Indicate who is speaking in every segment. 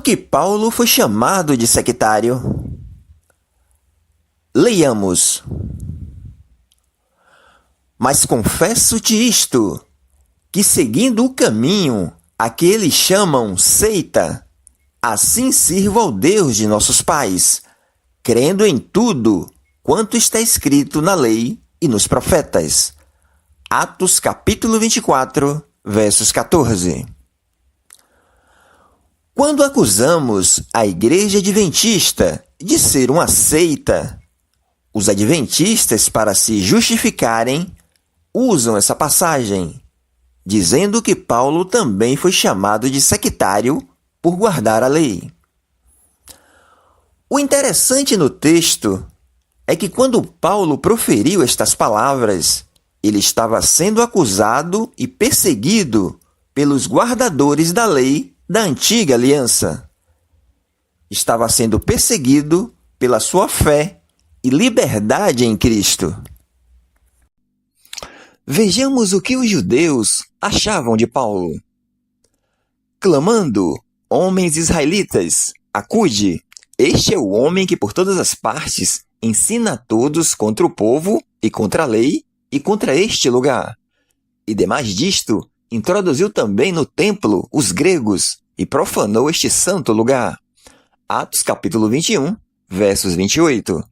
Speaker 1: que Paulo foi chamado de sectário? Leiamos. Mas confesso-te isto, que seguindo o caminho a que eles chamam seita, assim sirvo ao Deus de nossos pais, crendo em tudo quanto está escrito na lei e nos profetas. Atos capítulo 24, versos 14. Quando acusamos a Igreja Adventista de ser uma seita, os adventistas, para se justificarem, usam essa passagem, dizendo que Paulo também foi chamado de sectário por guardar a lei. O interessante no texto é que quando Paulo proferiu estas palavras, ele estava sendo acusado e perseguido pelos guardadores da lei da antiga aliança. Estava sendo perseguido pela sua fé e liberdade em Cristo. Vejamos o que os judeus achavam de Paulo. Clamando, homens israelitas, acude! Este é o homem que por todas as partes ensina a todos contra o povo e contra a lei e contra este lugar. E demais disto, introduziu também no templo os gregos e profanou este santo lugar. Atos capítulo 21, versos 28.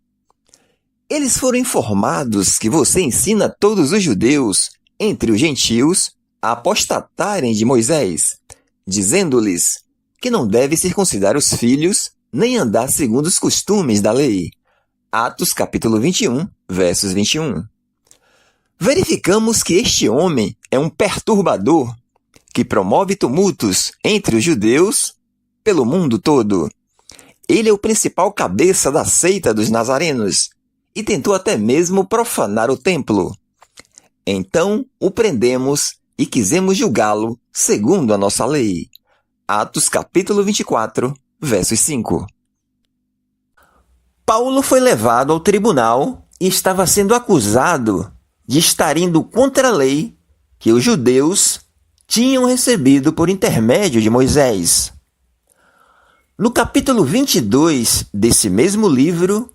Speaker 1: Eles foram informados que você ensina todos os judeus, entre os gentios, a apostatarem de Moisés, dizendo-lhes que não deve circuncidar os filhos, nem andar segundo os costumes da lei. Atos capítulo 21, versos 21. Verificamos que este homem é um perturbador que promove tumultos entre os judeus pelo mundo todo. Ele é o principal cabeça da seita dos nazarenos e tentou até mesmo profanar o templo. Então o prendemos e quisemos julgá-lo segundo a nossa lei. Atos capítulo 24, versos 5. Paulo foi levado ao tribunal e estava sendo acusado de estar indo contra a lei que os judeus tinham recebido por intermédio de Moisés. No capítulo 22 desse mesmo livro,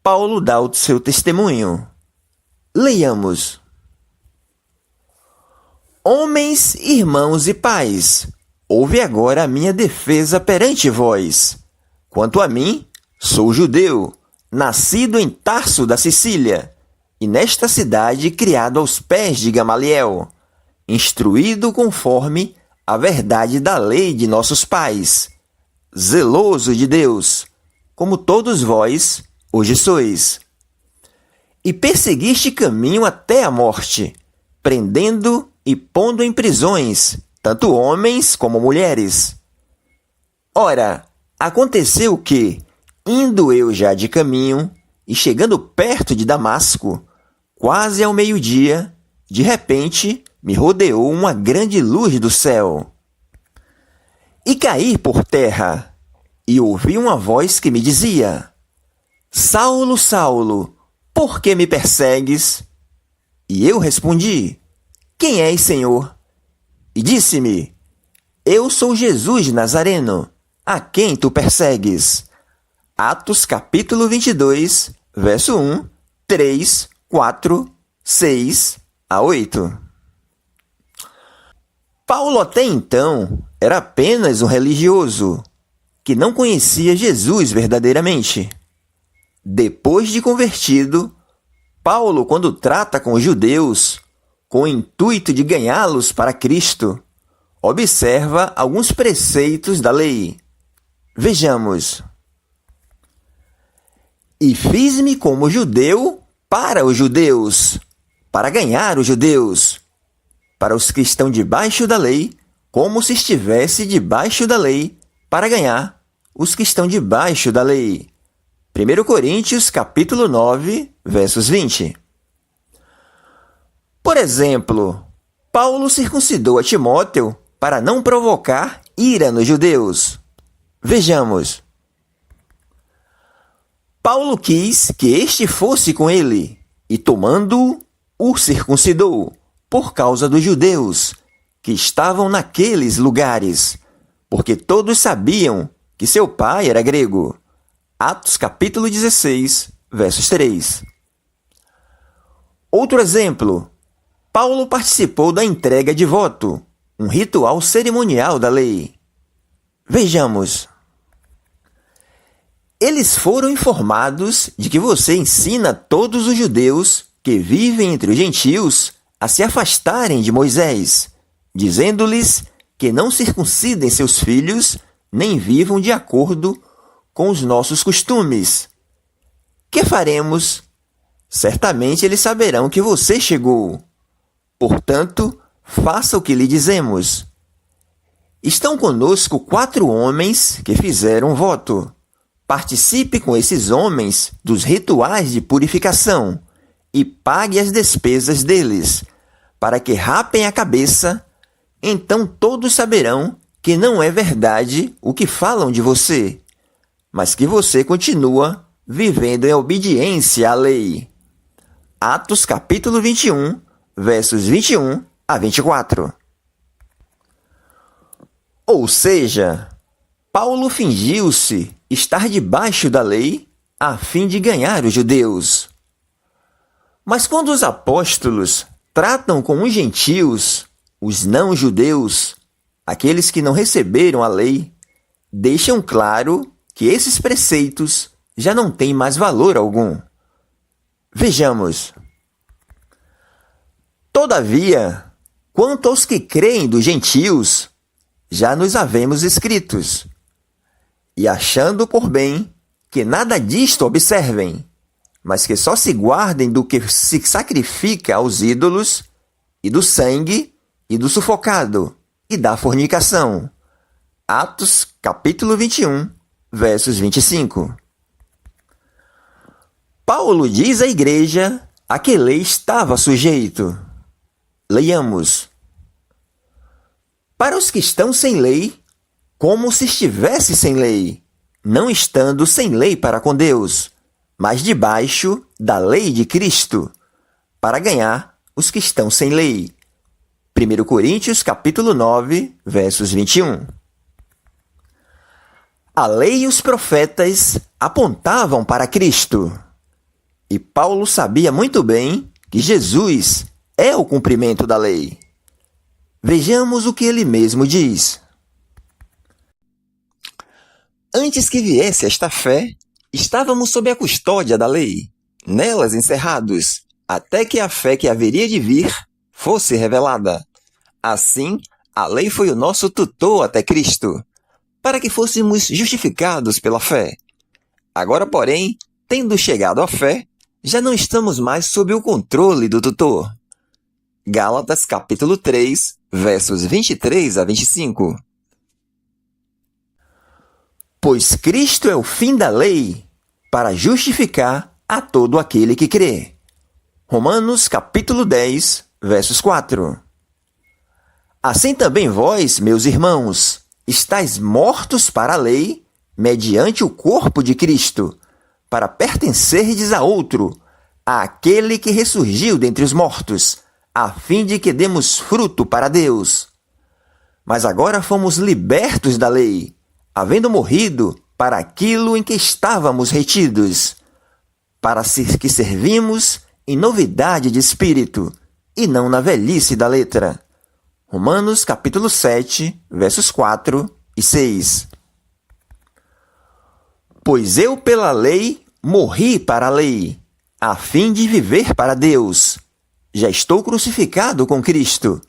Speaker 1: Paulo dá o seu testemunho. Leiamos. Homens, irmãos e pais, ouve agora a minha defesa perante vós. Quanto a mim, sou judeu, nascido em Tarso da Sicília, e nesta cidade criado aos pés de Gamaliel, instruído conforme a verdade da lei de nossos pais, zeloso de Deus, como todos vós hoje sois. E persegui este caminho até a morte, prendendo e pondo em prisões, tanto homens como mulheres. Ora, aconteceu que, indo eu já de caminho, e chegando perto de Damasco, quase ao meio-dia, de repente me rodeou uma grande luz do céu. E caí por terra, e ouvi uma voz que me dizia: Saulo, Saulo, por que me persegues? E eu respondi: Quem és, Senhor? E disse-me: Eu sou Jesus de Nazareno, a quem tu persegues. Atos capítulo 22, verso 1, 3, 4, 6 a 8. Paulo até então era apenas um religioso que não conhecia Jesus verdadeiramente. Depois de convertido, Paulo, quando trata com os judeus, com o intuito de ganhá-los para Cristo, observa alguns preceitos da lei. Vejamos. E fiz-me como judeu para os judeus, para ganhar os judeus, para os que estão debaixo da lei, como se estivesse debaixo da lei, para ganhar os que estão debaixo da lei. 1 Coríntios, capítulo 9, versos 20. Por exemplo, Paulo circuncidou a Timóteo para não provocar ira nos judeus. Vejamos. Paulo quis que este fosse com ele, e tomando-o, o circuncidou, por causa dos judeus, que estavam naqueles lugares, porque todos sabiam que seu pai era grego. Atos capítulo 16, versos 3. Outro exemplo. Paulo participou da entrega de voto, um ritual cerimonial da lei. Vejamos. Eles foram informados de que você ensina todos os judeus que vivem entre os gentios a se afastarem de Moisés, dizendo-lhes que não circuncidem seus filhos nem vivam de acordo com os nossos costumes. Que faremos? Certamente eles saberão que você chegou. Portanto, faça o que lhe dizemos. Estão conosco 4 homens que fizeram voto. Participe com esses homens dos rituais de purificação e pague as despesas deles, para que rapem a cabeça. Então todos saberão que não é verdade o que falam de você, mas que você continua vivendo em obediência à lei. Atos capítulo 21, versos 21 a 24. Ou seja, Paulo fingiu-se estar debaixo da lei a fim de ganhar os judeus. Mas quando os apóstolos tratam com os gentios, os não-judeus, aqueles que não receberam a lei, deixam claro que esses preceitos já não têm mais valor algum. Vejamos. Todavia, quanto aos que creem dos gentios, já nos havemos escritos, e achando por bem que nada disto observem, mas que só se guardem do que se sacrifica aos ídolos, e do sangue, e do sufocado, e da fornicação. Atos, capítulo 21, versos 25. Paulo diz à igreja a que lei estava sujeito. Leiamos. Para os que estão sem lei, como se estivesse sem lei, não estando sem lei para com Deus, mas debaixo da lei de Cristo, para ganhar os que estão sem lei. 1 Coríntios, capítulo 9, versos 21. A lei e os profetas apontavam para Cristo. E Paulo sabia muito bem que Jesus é o cumprimento da lei. Vejamos o que ele mesmo diz. Antes que viesse esta fé, estávamos sob a custódia da lei, nelas encerrados, até que a fé que haveria de vir fosse revelada. Assim, a lei foi o nosso tutor até Cristo, para que fôssemos justificados pela fé. Agora, porém, tendo chegado à fé, já não estamos mais sob o controle do tutor. Gálatas capítulo 3, versos 23 a 25. Pois Cristo é o fim da lei, para justificar a todo aquele que crê. Romanos capítulo 10, versos 4. Assim também vós, meus irmãos, estáis mortos para a lei, mediante o corpo de Cristo, para pertencerdes a outro, àquele que ressurgiu dentre os mortos, a fim de que demos fruto para Deus. Mas agora fomos libertos da lei, havendo morrido para aquilo em que estávamos retidos, para que servimos em novidade de espírito, e não na velhice da letra. Romanos capítulo 7, versos 4 e 6. Pois eu pela lei morri para a lei, a fim de viver para Deus. Já estou crucificado com Cristo,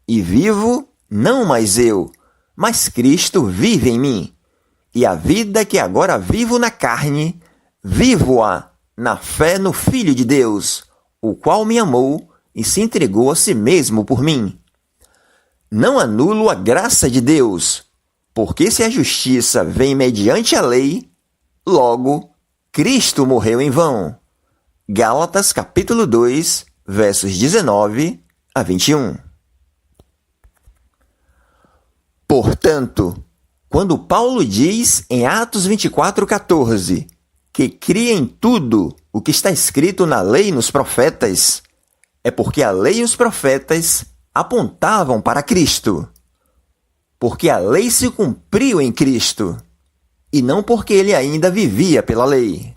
Speaker 1: e vivo não mais eu, mas Cristo vive em mim. E a vida que agora vivo na carne, vivo-a na fé no Filho de Deus, o qual me amou e se entregou a si mesmo por mim. Não anulo a graça de Deus, porque se a justiça vem mediante a lei, logo, Cristo morreu em vão. Gálatas capítulo 2, versos 19 a 21. Portanto, quando Paulo diz em Atos 24:14 que cria em tudo o que está escrito na lei e nos profetas, é porque a lei e os profetas apontavam para Cristo. Porque a lei se cumpriu em Cristo. e não porque ele ainda vivia pela lei.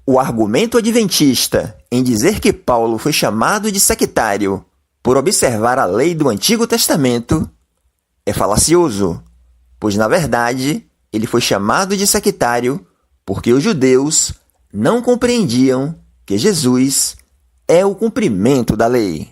Speaker 1: O argumento adventista em dizer que Paulo foi chamado de sectário por observar a lei do Antigo Testamento é falacioso, pois, na verdade, ele foi chamado de sectário porque os judeus não compreendiam que Jesus é o cumprimento da lei.